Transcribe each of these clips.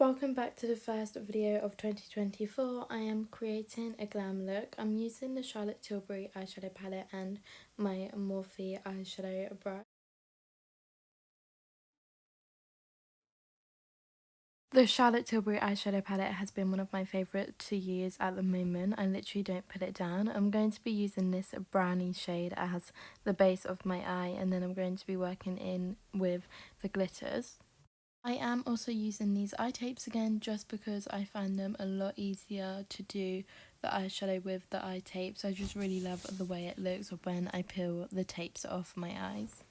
Welcome back to the first video of 2024. I am creating a glam look. I'm using the Charlotte Tilbury eyeshadow palette and my Morphe eyeshadow brush. The Charlotte Tilbury eyeshadow palette has been one of my favourite to use at the moment. I literally don't put it down. I'm going to be using this brownie shade as the base of my eye, and then I'm going to be working in with the glitters. I am also using these eye tapes again just because I find them a lot easier to do the eyeshadow with the eye tapes. I just really love the way it looks when I peel the tapes off my eyes.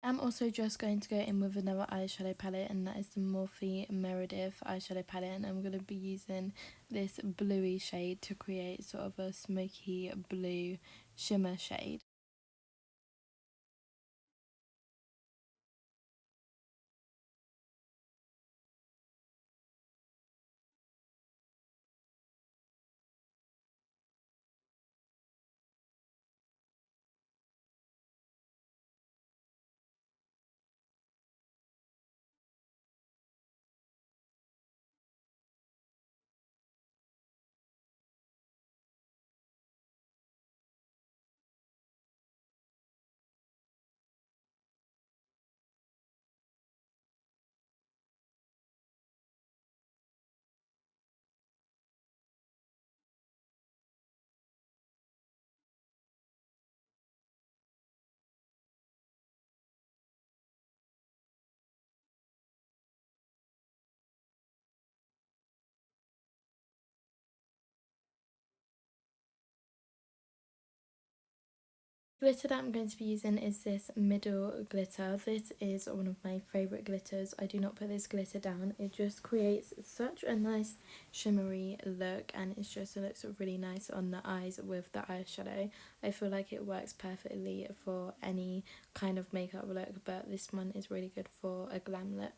I'm also just going to go in with another eyeshadow palette, and that is the Morphe Meredith eyeshadow palette, and I'm going to be using this bluey shade to create sort of a smoky blue shimmer shade. Glitter that I'm going to be using is this middle glitter. This is one of my favourite glitters. I do not put this glitter down. It just creates such a nice shimmery look, and it just looks really nice on the eyes with the eyeshadow. I feel like it works perfectly for any kind of makeup look, but this one is really good for a glam look.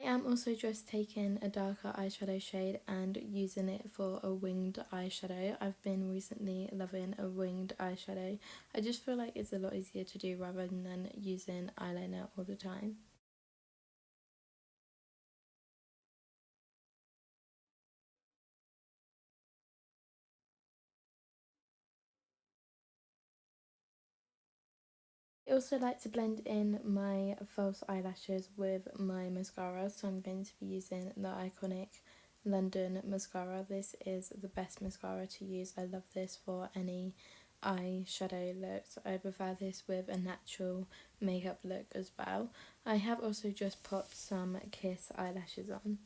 I am also just taking a darker eyeshadow shade and using it for a winged eyeshadow. I've been recently loving a winged eyeshadow. I just feel like it's a lot easier to do rather than using eyeliner all the time. I also like to blend in my false eyelashes with my mascara, so I'm going to be using the iconic London mascara. This is the best mascara to use. I love this for any eyeshadow looks. I prefer this with a natural makeup look as well. I have also just popped some Kiss eyelashes on.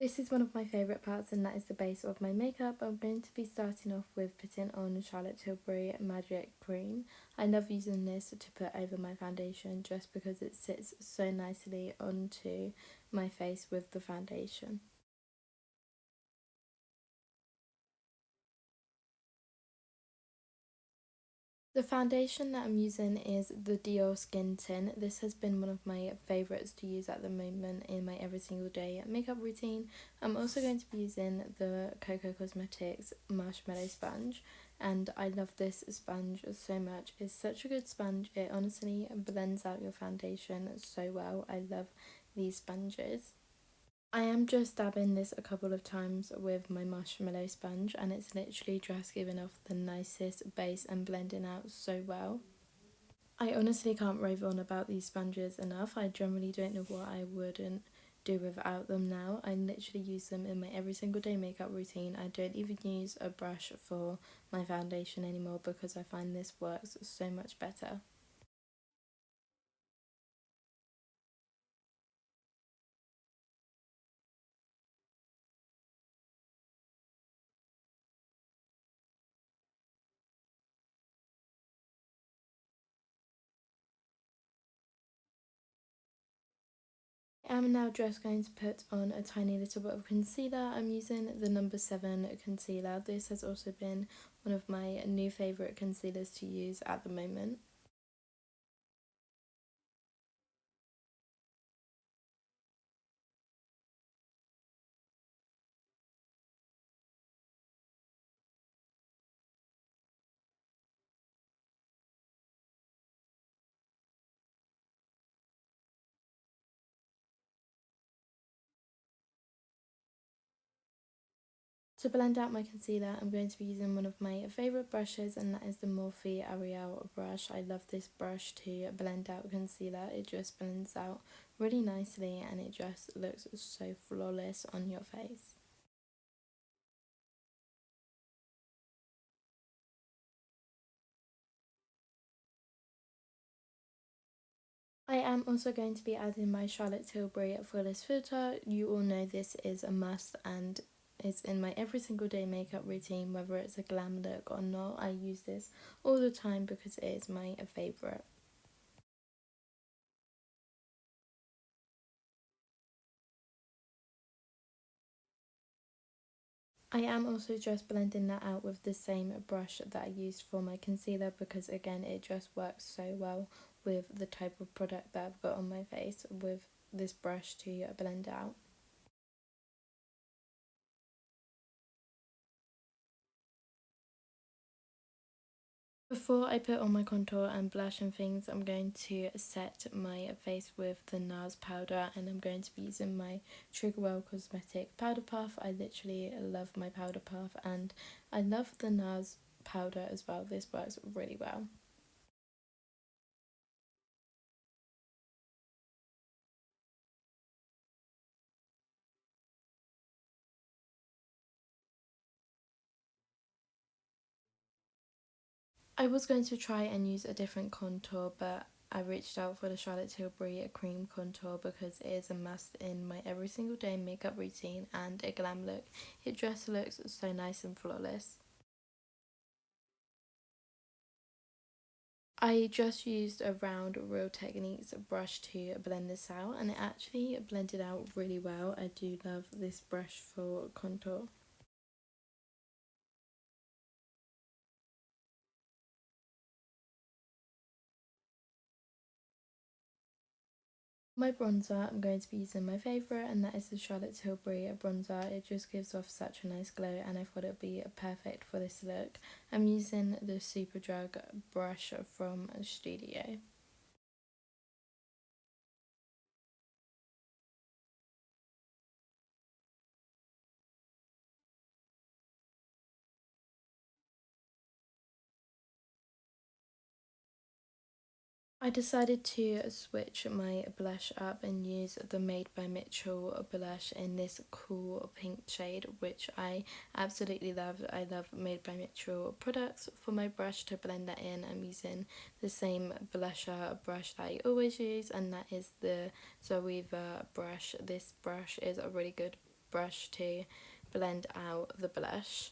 This is one of my favourite parts, and that is the base of my makeup. I'm going to be starting off with putting on Charlotte Tilbury Magic Cream. I love using this to put over my foundation just because it sits so nicely onto my face with the foundation. The foundation that I'm using is the Dior Skin Tint. This has been one of my favourites to use at the moment in my every single day makeup routine. I'm also going to be using the Coco Cosmetics Marshmallow Sponge, and I love this sponge so much. It's such a good sponge. It honestly blends out your foundation so well. I love these sponges. I am just dabbing this a couple of times with my marshmallow sponge, and it's literally just giving off the nicest base and blending out so well. I honestly can't rave on about these sponges enough. I generally don't know what I wouldn't do without them now. I literally use them in my every single day makeup routine. I don't even use a brush for my foundation anymore because I find this works so much better. I'm now just going to put on a tiny little bit of concealer. I'm using the number 7 concealer. This has also been one of my new favourite concealers to use at the moment. To blend out my concealer, I'm going to be using one of my favourite brushes, and that is the Morphe Ariel brush. I love this brush to blend out concealer. It just blends out really nicely and it just looks so flawless on your face. I am also going to be adding my Charlotte Tilbury Flawless Filter. You all know this is a must and it's in my every single day makeup routine, whether it's a glam look or not. I use this all the time because it is my favourite. I am also just blending that out with the same brush that I used for my concealer because again it just works so well with the type of product that I've got on my face with this brush to blend out. Before I put on my contour and blush and things, I'm going to set my face with the NARS powder, and I'm going to be using my Triggerwell Cosmetic Powder Puff. I literally love my powder puff and I love the NARS powder as well. This works really well. I was going to try and use a different contour, but I reached out for the Charlotte Tilbury cream contour because it is a must in my every single day makeup routine and a glam look. It just looks so nice and flawless. I just used a round Real Techniques brush to blend this out and it actually blended out really well. I do love this brush for contour. My bronzer, I'm going to be using my favourite, and that is the Charlotte Tilbury bronzer. It just gives off such a nice glow and I thought it would be perfect for this look. I'm using the Superdrug brush from Studio. I decided to switch my blush up and use the Made by Mitchell blush in this cool pink shade, which I absolutely love. I love Made by Mitchell products. For my brush to blend that in, I'm using the same blusher brush that I always use, and that is the Zoeva brush. This brush is a really good brush to blend out the blush.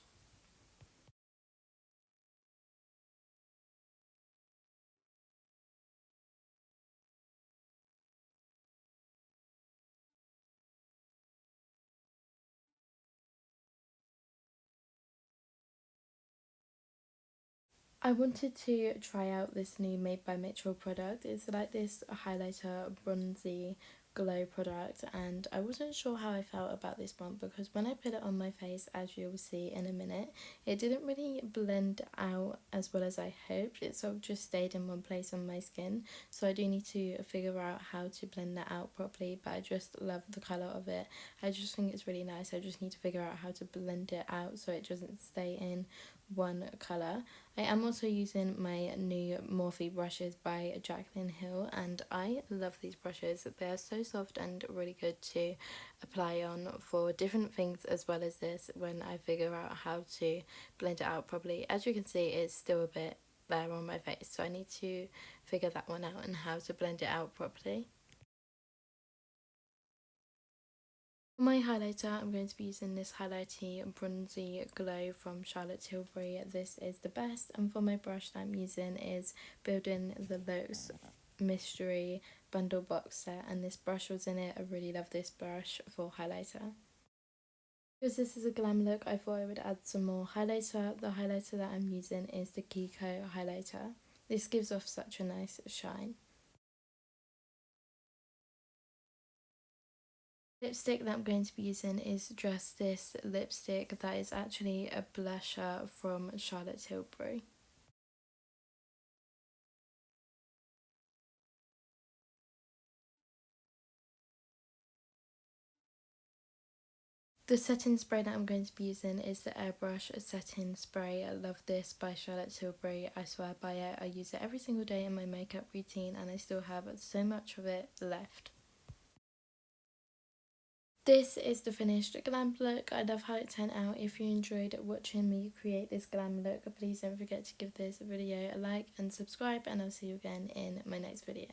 I wanted to try out this new Made by Mitchell product. It's like this highlighter bronzy Glow product, and I wasn't sure how I felt about this one because when I put it on my face, as you'll see in a minute, it didn't really blend out as well as I hoped. It sort of just stayed in one place on my skin, so I do need to figure out how to blend that out properly, but I just love the colour of it. I just think it's really nice. I just need to figure out how to blend it out so it doesn't stay in one colour. I am also using my new Morphe brushes by Jaclyn Hill, and I love these brushes. They are so soft and really good to apply on for different things as well as this when I figure out how to blend it out properly. As you can see, it's still a bit there on my face, so I need to figure that one out and how to blend it out properly. For my highlighter, I'm going to be using this highlighty bronzy glow from Charlotte Tilbury. This is the best, and for my brush that I'm using is Building the Looks Mystery Bundle Box Set, and this brush was in it. I really love this brush for highlighter. Because this is a glam look, I thought I would add some more highlighter. The highlighter that I'm using is the Kiko highlighter. This gives off such a nice shine. Lipstick that I'm going to be using is just this lipstick that is actually a blusher from Charlotte Tilbury. The setting spray that I'm going to be using is the Airbrush Setting Spray. I love this by Charlotte Tilbury. I swear by it. I use it every single day in my makeup routine and I still have so much of it left. This is the finished glam look. I love how it turned out. If you enjoyed watching me create this glam look, please don't forget to give this video a like and subscribe, and I'll see you again in my next video.